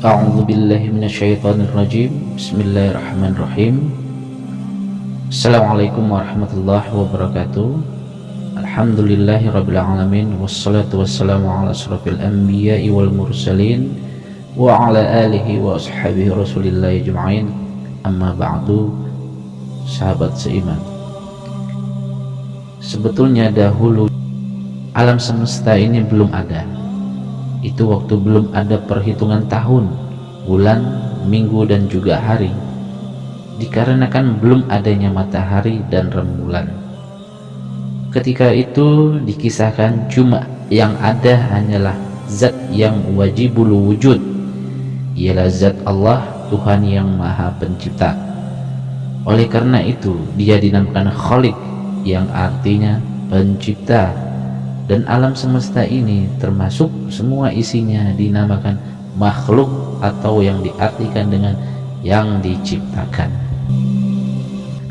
A'udzu billahi minasyaitonir rajim. Bismillahirrahmanirrahim. Assalamualaikum warahmatullahi wabarakatuh. Alhamdulillahirabbil alamin wassalatu wassalamu ala asrofil anbiya'i wal mursalin wa ala alihi wa ashabihi rasulillahi ajma'in. Amma ba'du. Sahabat seiman, sebetulnya dahulu alam semesta ini belum ada. Itu waktu belum ada perhitungan tahun, bulan, minggu, dan juga hari, dikarenakan belum adanya matahari dan rembulan. Ketika itu dikisahkan cuma yang ada hanyalah zat yang wajibul wujud, ialah zat Allah, Tuhan yang maha pencipta. Oleh karena itu dia dinamakan Khalik, yang artinya pencipta. Dan alam semesta ini termasuk semua isinya dinamakan makhluk, atau yang diartikan dengan yang diciptakan.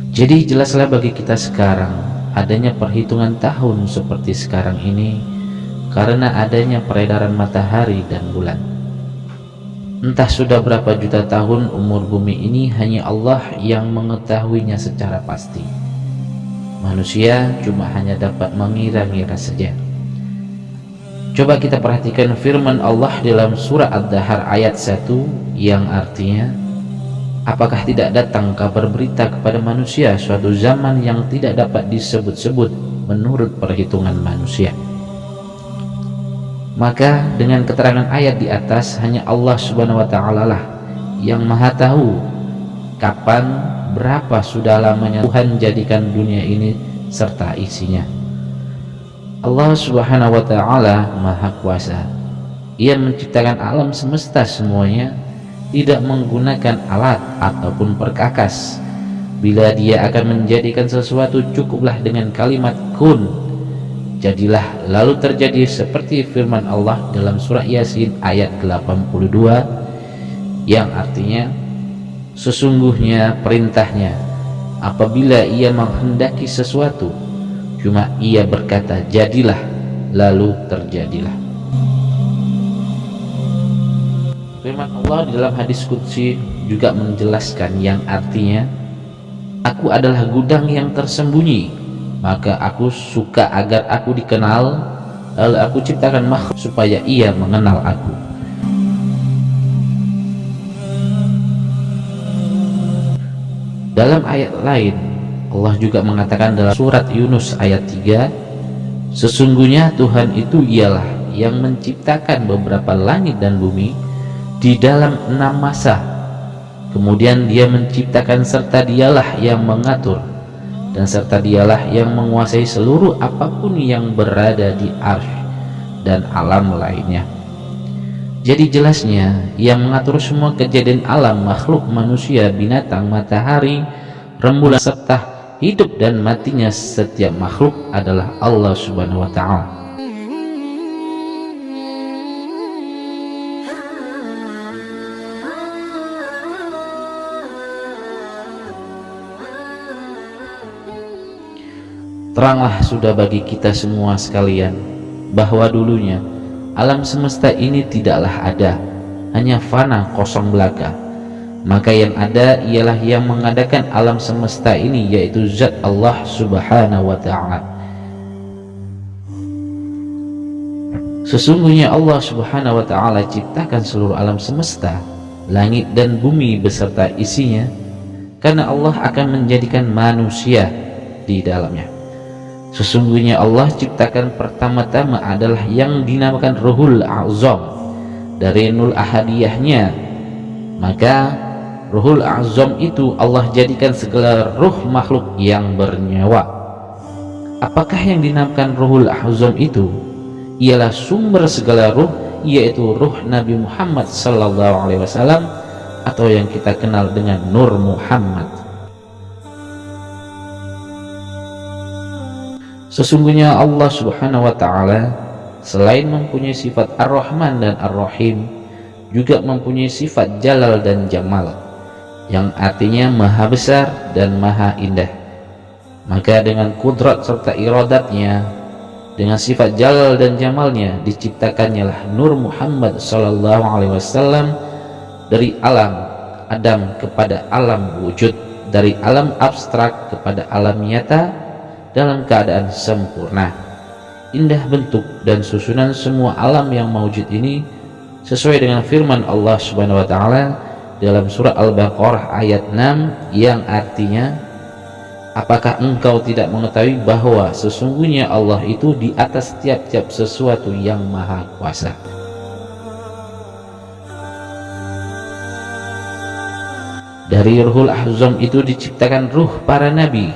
Jadi jelaslah bagi kita sekarang adanya perhitungan tahun seperti sekarang ini karena adanya peredaran matahari dan bulan. Entah sudah berapa juta tahun umur bumi ini, hanya Allah yang mengetahuinya secara pasti. Manusia cuma hanya dapat mengira-ngira saja. Coba kita perhatikan firman Allah dalam surah Ad-Dahr ayat 1 yang artinya, apakah tidak datang kabar berita kepada manusia suatu zaman yang tidak dapat disebut-sebut menurut perhitungan manusia. Maka dengan keterangan ayat di atas, hanya Allah subhanahu wa ta'ala lah yang maha tahu kapan, berapa sudah lamanya Tuhan jadikan dunia ini serta isinya. Allah subhanahu wa ta'ala maha kuasa. Ia menciptakan alam semesta semuanya tidak menggunakan alat ataupun perkakas. Bila dia akan menjadikan sesuatu, cukuplah dengan kalimat kun, jadilah, lalu terjadi, seperti firman Allah dalam surah Yasin ayat 82 yang artinya, sesungguhnya perintahnya apabila ia menghendaki sesuatu, cuma ia berkata jadilah, lalu terjadilah. Firman Allah di dalam hadis qudsi juga menjelaskan yang artinya, aku adalah gudang yang tersembunyi, maka aku suka agar aku dikenal, lalu aku ciptakan makhluk supaya ia mengenal aku. Dalam ayat lain Allah juga mengatakan dalam surat Yunus ayat 3, sesungguhnya Tuhan itu ialah yang menciptakan beberapa langit dan bumi di dalam 6 masa, kemudian dia menciptakan serta dialah yang mengatur, dan serta dialah yang menguasai seluruh apapun yang berada di arsy dan alam lainnya. Jadi jelasnya yang mengatur semua kejadian alam, makhluk, manusia, binatang, matahari, rembulan, serta hidup dan matinya setiap makhluk adalah Allah subhanahu wa ta'ala. Teranglah sudah bagi kita semua sekalian bahwa dulunya alam semesta ini tidaklah ada, hanya fana, kosong belaka. Maka yang ada ialah yang mengadakan alam semesta ini, yaitu zat Allah subhanahu wa ta'ala. Sesungguhnya Allah subhanahu wa ta'ala ciptakan seluruh alam semesta, langit dan bumi beserta isinya, karena Allah akan menjadikan manusia di dalamnya. Sesungguhnya Allah ciptakan pertama-tama adalah yang dinamakan Ruhul A'zam dari nul ahadiyahnya. Maka Ruhul A'zam itu Allah jadikan segala ruh makhluk yang bernyawa. Apakah yang dinamakan Ruhul A'zam itu? Ialah sumber segala ruh, yaitu ruh Nabi Muhammad sallallahu alaihi wasallam, atau yang kita kenal dengan Nur Muhammad. Sesungguhnya Allah subhanahu wa ta'ala selain mempunyai sifat Ar-Rahman dan Ar-Rahim, juga mempunyai sifat Jalal dan Jamal, yang artinya maha besar dan maha indah. Maka dengan kudrat serta iradatnya, dengan sifat Jalal dan Jamalnya, diciptakannya lah Nur Muhammad sallallahu alaihi wasallam dari alam Adam kepada alam wujud, dari alam abstrak kepada alam nyata dalam keadaan sempurna. Indah bentuk dan susunan semua alam yang mawjud ini sesuai dengan firman Allah Subhanahu wa taala dalam surah Al-Baqarah ayat 6 yang artinya, apakah engkau tidak mengetahui bahwa sesungguhnya Allah itu di atas tiap-tiap sesuatu yang maha kuasa. Dari ruhul ahzam itu diciptakan ruh para nabi,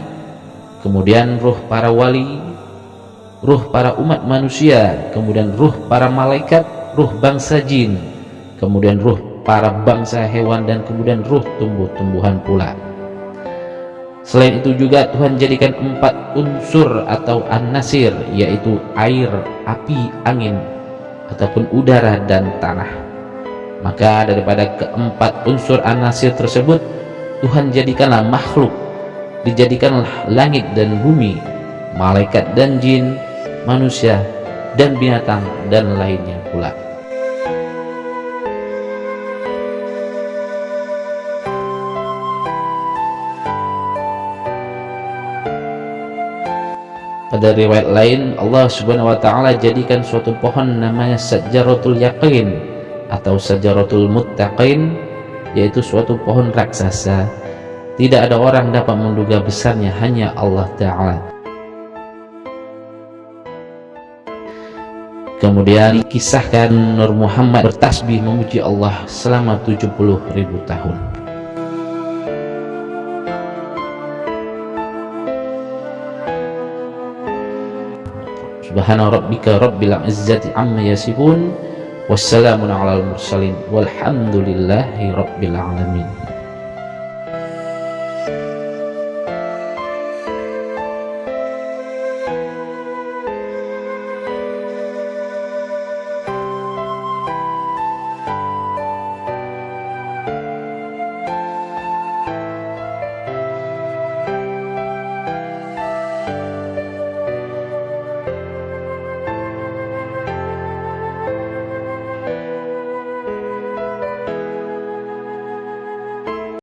kemudian ruh para wali, ruh para umat manusia, kemudian ruh para malaikat, ruh bangsa jin, kemudian ruh para bangsa hewan, dan kemudian ruh tumbuh-tumbuhan pula. Selain itu juga Tuhan jadikan 4 unsur atau an-nasir, yaitu air, api, angin, ataupun udara dan tanah. Maka daripada keempat unsur an-nasir tersebut, Tuhan jadikanlah makhluk, dijadikanlah langit dan bumi, malaikat dan jin, manusia dan binatang dan lainnya pula. Pada riwayat lain, Allah Subhanahu wa taala jadikan suatu pohon namanya Syajaratul Yaqin atau Syajaratul Muttaqin, yaitu suatu pohon raksasa. Tidak ada orang dapat menduga besarnya, hanya Allah Ta'ala. Kemudian kisahkan Nur Muhammad bertasbih memuji Allah selama 70.000 tahun. Subhana rabbika rabbil izzati amma yasifun, wassalamun alal mursalin, walhamdulillahi rabbil alamin.